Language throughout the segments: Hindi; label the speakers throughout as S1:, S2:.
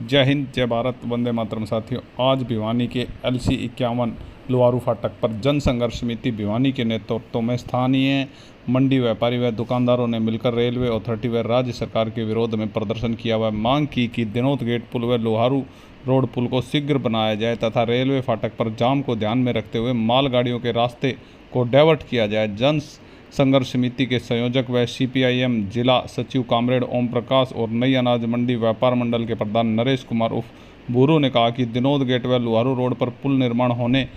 S1: जय हिंद, जय भारत, वंदे मातरम। साथियों, आज भिवानी के LC 51 लुहारू फाटक पर जन संघर्ष समिति भिवानी के नेतृत्व में स्थानीय मंडी व्यापारी व दुकानदारों ने मिलकर रेलवे अथॉरिटी व राज्य सरकार के विरोध में प्रदर्शन किया व मांग की कि दिनोद गेट पुल व लुहारू रोड पुल को शीघ्र बनाया जाए तथा रेलवे फाटक पर जाम को ध्यान में रखते हुए मालगाड़ियों के रास्ते को डाइवर्ट किया जाए। जन संघर्ष समिति के संयोजक व CPIM जिला सचिव कामरेड ओम प्रकाश और नई अनाज मंडी व्यापार मंडल के प्रधान नरेश कुमार उर्फ भूरू ने कहा कि दिनोद गेट व लुहारू रोड पर पुल निर्माण होने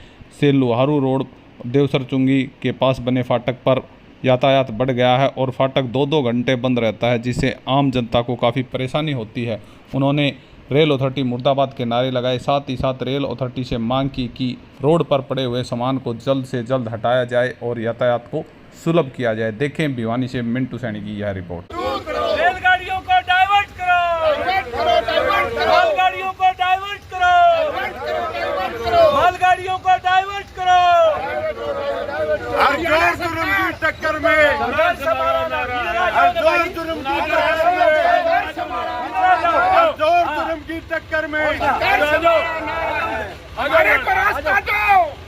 S1: से लुहारू रोड देवसर चुंगी के पास बने फाटक पर यातायात बढ़ गया है और फाटक 2-2 घंटे बंद रहता है, जिससे आम जनता को काफ़ी परेशानी होती है। उन्होंने रेल अथॉरिटी मुर्दाबाद के नारे लगाए, साथ ही साथ रेल अथॉरिटी से मांग की कि रोड पर पड़े हुए सामान को जल्द से जल्द हटाया जाए और यातायात को सुलभ किया जाए। देखें भिवानी से मिंटू सैनी की यह रिपोर्ट।
S2: रेलगाड़ियों को डाइवर्ट करो, मालगाड़ियों को डाइवर्ट करो, मालगाड़ियों को डाइवर्ट करो।
S3: हर जोर जुर्म की टक्कर में, हर जोर जुर्म की टक्कर में, हर जोर जुर्म की टक्कर में
S4: हमारे को रास्ता दो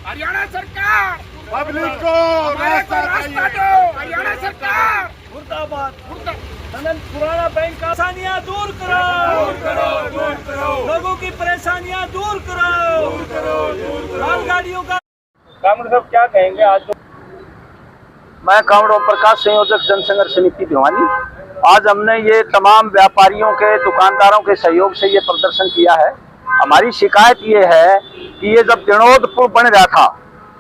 S4: हरियाणा सरकार,
S3: पब्लिक को रास्ता
S4: दो हरियाणा सरकार।
S2: मुर्दाबाद, पुराना बैंक का परेशानियां दूर करो, लोगों की परेशानियां दूर करो, मालगाड़ियों का। कामरेड साहब क्या कहेंगे आज?
S5: मैं कामरेड ओम प्रकाश, संयोजक जनसंघर्ष समिति भिवानी। आज हमने ये तमाम व्यापारियों के, दुकानदारों के सहयोग से ये प्रदर्शन किया है। हमारी शिकायत ये है कि ये जब दिनोद पुल बन रहा था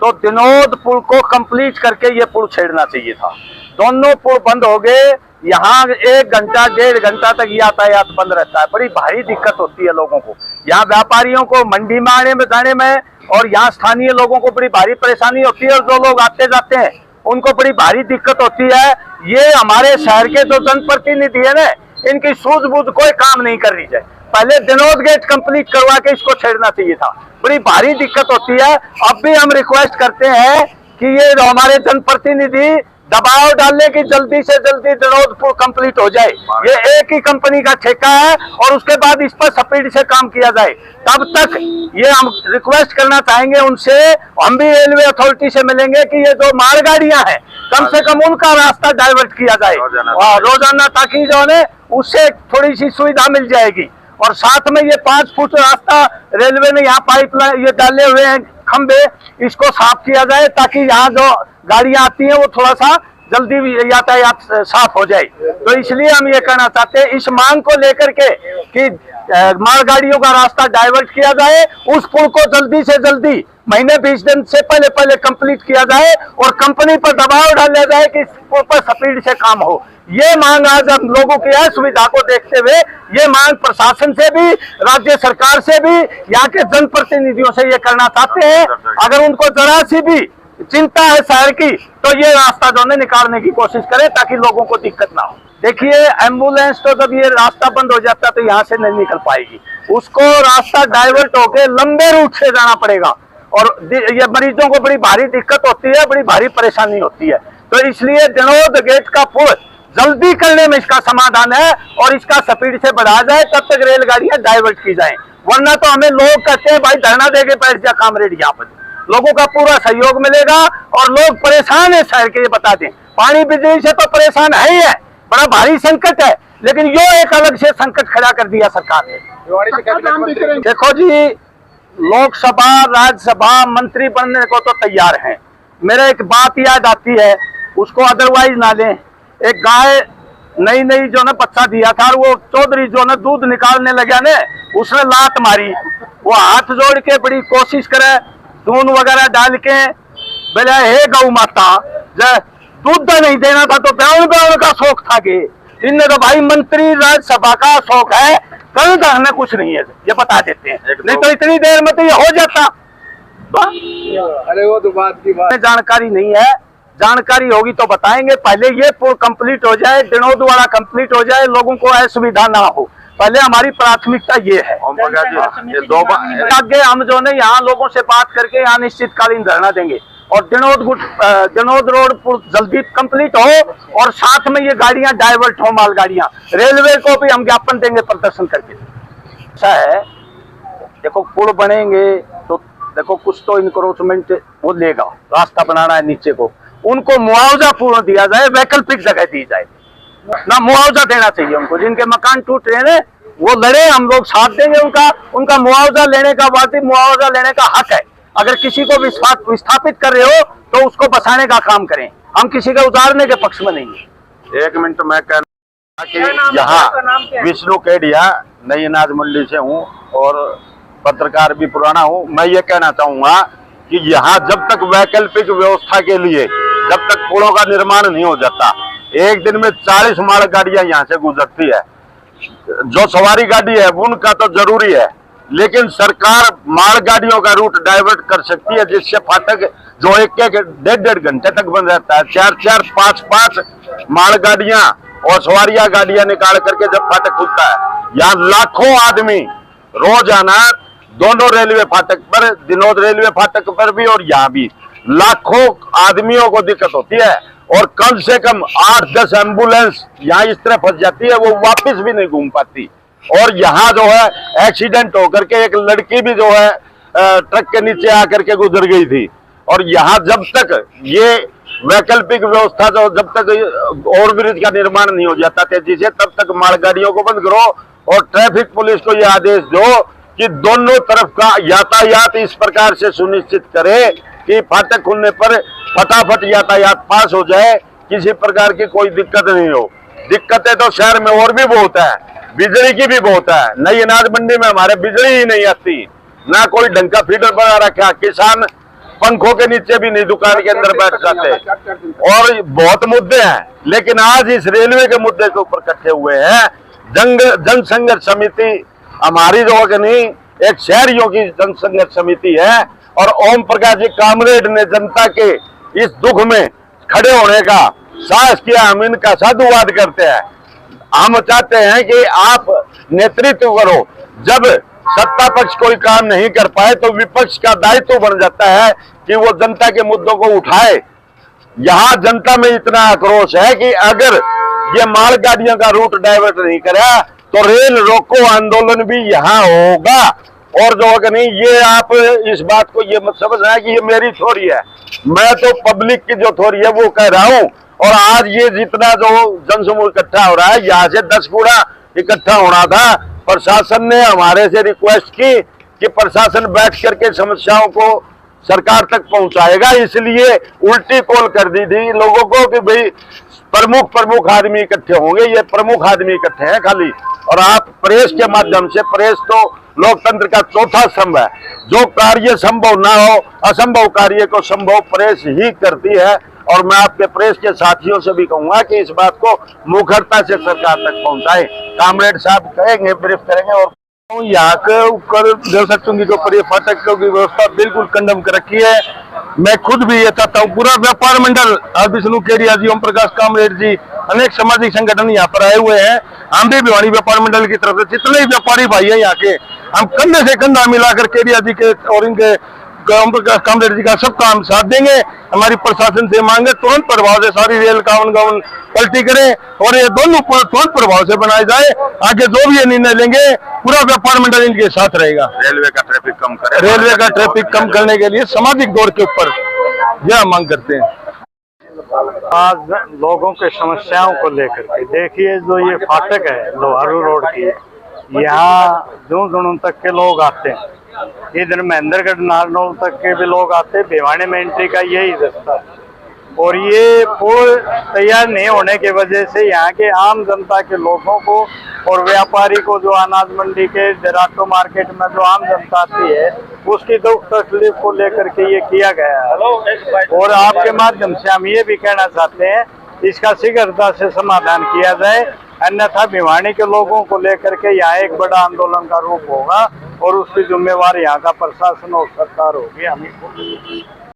S5: तो दिनोद पुल को कंप्लीट करके ये पुल छेड़ना चाहिए था। दोनों पुल बंद हो गए, यहाँ 1 घंटा 1.5 घंटा तक यातायात बंद रहता है। बड़ी भारी दिक्कत होती है लोगों को, यहाँ व्यापारियों को मंडी में आने में जाने में, और यहाँ स्थानीय लोगों को बड़ी भारी परेशानी होती है और जो लोग आते जाते हैं उनको बड़ी भारी दिक्कत होती है। ये हमारे शहर के जो जनप्रतिनिधि है ना, इनकी सूझबूझ कोई काम नहीं कर रही है। पहले दिनोद गेट कंप्लीट करवा के इसको छेड़ना चाहिए था। बड़ी भारी दिक्कत होती है। अब भी हम रिक्वेस्ट करते हैं कि ये हमारे जनप्रतिनिधि दबाव डालने की जल्दी से जल्दी दिनोद पुल कंप्लीट हो जाए। ये एक ही कंपनी का ठेका है और उसके बाद इस पर स्पीड से काम किया जाए। तब तक ये हम रिक्वेस्ट करना चाहेंगे उनसे, हम भी रेलवे अथॉरिटी से मिलेंगे कि ये जो मालगाड़ियां हैं कम से कम उनका रास्ता डाइवर्ट किया जाए रोजाना, ताकि जो है उससे थोड़ी सी सुविधा मिल जाएगी। और साथ में ये 5 फुट रास्ता रेलवे ने यहाँ पाइपलाइन ये डाले हुए हैं खंबे, इसको साफ किया जाए ताकि यहाँ जो गाड़ियां आती हैं वो थोड़ा सा जल्दी यातायात साफ हो जाए। तो इसलिए हम ये कहना चाहते हैं इस मांग को लेकर के कि मालगाड़ियों का रास्ता डाइवर्ट किया जाए, उस पुल को जल्दी से जल्दी महीने 20 दिन से पहले कंप्लीट किया जाए और कंपनी पर दबाव डाला जाए कि इस पुल पर स्पीड से काम हो। ये मांग आज हम लोगों की असुविधा को देखते हुए ये मांग प्रशासन से भी, राज्य सरकार से भी, यहाँ के जनप्रतिनिधियों से ये करना चाहते हैं। अगर उनको जरा सी भी चिंता है शहर की तो ये रास्ता जो है निकालने की कोशिश करें ताकि लोगों को दिक्कत ना हो। देखिए, एम्बुलेंस तो जब ये रास्ता बंद हो जाता है तो यहाँ से नहीं निकल पाएगी, उसको रास्ता डाइवर्ट होके लंबे रूट से जाना पड़ेगा और ये मरीजों को बड़ी भारी दिक्कत होती है, बड़ी भारी परेशानी होती है। तो इसलिए दिनोद गेट का पुल जल्दी करने में इसका समाधान है और इसका स्पीड से बढ़ाया जाए, तब तक रेलगाड़ियां डाइवर्ट की जाए। वरना तो हमें लोग कहते हैं भाई धरना देके बैठ जा कामरेड, यहाँ पर लोगों का पूरा सहयोग मिलेगा और लोग परेशान है शहर के, ये बता दें। पानी बिजली से तो परेशान है ही है, बड़ा भारी संकट है, लेकिन यो एक अलग से संकट खड़ा कर दिया सरकार ने। देखो जी, लोकसभा राज्यसभा मंत्री बनने को तो तैयार हैं। मेरा एक बात याद आती है, उसको अदरवाइज ना लें। एक गाय नई जो ने बच्चा दिया था और वो चौधरी जो ने दूध निकालने लगा ने, उसने लात मारी। वो हाथ जोड़ के बड़ी कोशिश करे, दूध वगैरह डाल के, बोले हे गौ माता, दूध नहीं देना था तो ब्याउन का शौक था कि इनने तो भाई मंत्री राज्यसभा का शौक है, कहीं धरने कुछ नहीं है, ये बता देते हैं। नहीं तो इतनी देर में तो ये हो जाता।
S3: अरे वो तो बात की बात,
S5: जानकारी नहीं है, जानकारी होगी तो बताएंगे। पहले ये पुल कंप्लीट हो जाए, दिनोद वाला कंप्लीट हो जाए, लोगों को असुविधा ना हो, पहले हमारी प्राथमिकता ये है। ये 2 बार आगे हम जो है यहाँ लोगों से बात करके यहाँ निश्चितकालीन धरना देंगे और दिनोद रोड पुल जल्दी कंप्लीट हो और साथ में ये गाड़ियां डाइवर्ट हो, मालगाड़ियां। रेलवे को भी हम ज्ञापन देंगे प्रदर्शन करके। अच्छा है। देखो पुल बनेंगे तो देखो कुछ तो इंक्रोचमेंट वो लेगा, रास्ता बनाना है नीचे को, उनको मुआवजा पूर्ण दिया जाए, वैकल्पिक जगह दी जाए ना, मुआवजा देना चाहिए उनको। जिनके मकान टूट रहे हैं वो लड़े, हम लोग साथ देंगे उनका मुआवजा लेने का, वाजिब मुआवजा लेने का हक है। अगर किसी को विस्थापित कर रहे हो तो उसको बसाने का काम करें, हम किसी के उतारने के पक्ष में नहीं है।
S3: 1 मिनट मैं कहना कि यहाँ विष्णु केडिया नई अनाज मंडी से हूँ और पत्रकार भी पुराना हूँ। मैं ये कहना चाहूंगा कि यहाँ जब तक वैकल्पिक व्यवस्था के लिए जब तक पुलों का निर्माण नहीं हो जाता, एक दिन में 40 माल गाड़ियां यहाँ से गुजरती है। जो सवारी गाड़ी है उनका तो जरूरी है, लेकिन सरकार माल गाड़ियों का रूट डाइवर्ट कर सकती है, जिससे फाटक जो एक 1.5 घंटे तक बंद रहता है, 4-4, 5-5 माल गाड़ियां और सवारियां गाड़ियां निकाल करके जब फाटक खुलता है, यहाँ लाखों आदमी रोजाना दोनों रेलवे फाटक पर, दिनोद रेलवे फाटक पर भी और यहाँ भी लाखों आदमियों को दिक्कत होती है। और कम से कम 8-10 एम्बुलेंस यहाँ इस तरह फंस जाती है, वो वापस भी नहीं घूम पाती। और यहाँ जो है एक्सीडेंट होकर के एक लड़की भी जो है ट्रक के नीचे आकर के गुजर गई थी। और यहाँ जब तक ये वैकल्पिक व्यवस्था जो जब तक ओवरब्रिज का निर्माण नहीं हो जाता तेजी से, तब तक मालगाड़ियों को बंद करो और ट्रैफिक पुलिस को ये आदेश दो कि दोनों तरफ का यातायात इस प्रकार से सुनिश्चित करे कि फाटक खुलने पर फटाफट यातायात पास हो जाए, किसी प्रकार की कोई दिक्कत नहीं हो। दिक्कतें तो शहर में और भी बहुत है, बिजली की भी बहुत है। नई अनाज मंडी में हमारे बिजली ही नहीं आती, ना कोई ढंग का फीडर बना रखा, किसान पंखों के नीचे भी नहीं दुकान के अंदर बैठ जाते, और बहुत मुद्दे हैं। लेकिन आज इस रेलवे के मुद्दे के ऊपर इकट्ठे हुए हैं। जन संघर्ष समिति हमारी जो है नहीं, एक शहरियों की जन संघर्ष समिति है, और ओम प्रकाश जी कामरेड ने जनता के इस दुख में खड़े होने का साहस किया। हम इनका साधुवाद करते हैं। हम चाहते हैं कि आप नेतृत्व करो। जब सत्ता पक्ष कोई काम नहीं कर पाए तो विपक्ष का दायित्व बन जाता है कि वो जनता के मुद्दों को उठाए। यहाँ जनता में इतना आक्रोश है कि अगर ये मालगाड़ियों का रूट डाइवर्ट नहीं करा तो रेल रोको आंदोलन भी यहाँ होगा। और जो है नहीं, ये आप इस बात को ये मत समझना है कि ये मेरी थ्योरी है, मैं तो पब्लिक की जो थ्योरी है वो कह रहा हूँ। और आज ये जितना जो जनसमूह इकट्ठा हो रहा है, यहाँ से 10 गुना इकट्ठा होना था। प्रशासन ने हमारे से रिक्वेस्ट की कि प्रशासन बैठ करके समस्याओं को सरकार तक पहुंचाएगा, इसलिए उल्टी कॉल कर दी थी लोगों को कि भाई प्रमुख आदमी इकट्ठे होंगे। ये प्रमुख आदमी इकट्ठे हैं खाली। और आप प्रेस के माध्यम से, प्रेस तो लोकतंत्र का चौथा स्तंभ है, जो कार्य संभव ना हो, असंभव कार्य को संभव प्रेस ही करती है। और मैं आपके प्रेस के साथियों से भी कहूंगा कि इस बात को मुखरता से सरकार तक पहुंचाए। कामरेड साहब कहेंगे, ब्रीफ करेंगे। और यहाँ के ऊपर देवसचुंगी के ऊपर ये फाटक की व्यवस्था बिल्कुल कंडम कर रखी है। मैं खुद भी ये चाहता हूँ, पूरा व्यापार मंडल, विष्णु केडिया जी, ओम प्रकाश कामरेड जी, अनेक सामाजिक संगठन यहाँ पर आए हुए हैं। हम भी भिवानी व्यापार मंडल की तरफ से जितने व्यापारी भाई हैं यहाँ के, हम कंधे से कंधा मिलाकर केडिया जी के और इनके ओम प्रकाश कामरेड जी का सबका हम साथ देंगे। हमारी प्रशासन से मांगे तुरंत प्रभाव से सारी रेल काउन पलटी करें और ये दोनों तुरंत प्रभाव से बनाए जाए। आगे जो भी ये निर्णय लेंगे पूरा व्यापार मंडल इनके साथ रहेगा। रेलवे का ट्रैफिक कम करें, रेलवे का ट्रैफिक कम करने के लिए सामाजिक दौर के ऊपर यह मांग करते हैं।
S6: आज लोगों के समस्याओं को लेकर के देखिए, जो ये फाटक है लोहारू रोड की, यहाँ दूर तक के लोग आते हैं, इधर महेंद्रगढ़ नारनौल तक के भी लोग आते हैं। भिवानी में एंट्री का यही रास्ता है। और ये पुल तैयार नहीं होने की वजह से यहाँ के आम जनता के लोगों को और व्यापारी को, जो अनाज मंडी के जराटो मार्केट में जो आम जनता आती है, उसकी दुख तकलीफ को लेकर के ये किया गया है। और आपके माध्यम से हम ये भी कहना चाहते हैं, इसका शीघ्रता से समाधान किया जाए, अन्यथा भिवानी के लोगों को लेकर के यहाँ एक बड़ा आंदोलन का रूप होगा और उसकी जिम्मेवार यहाँ का प्रशासन और सरकार होगी। हम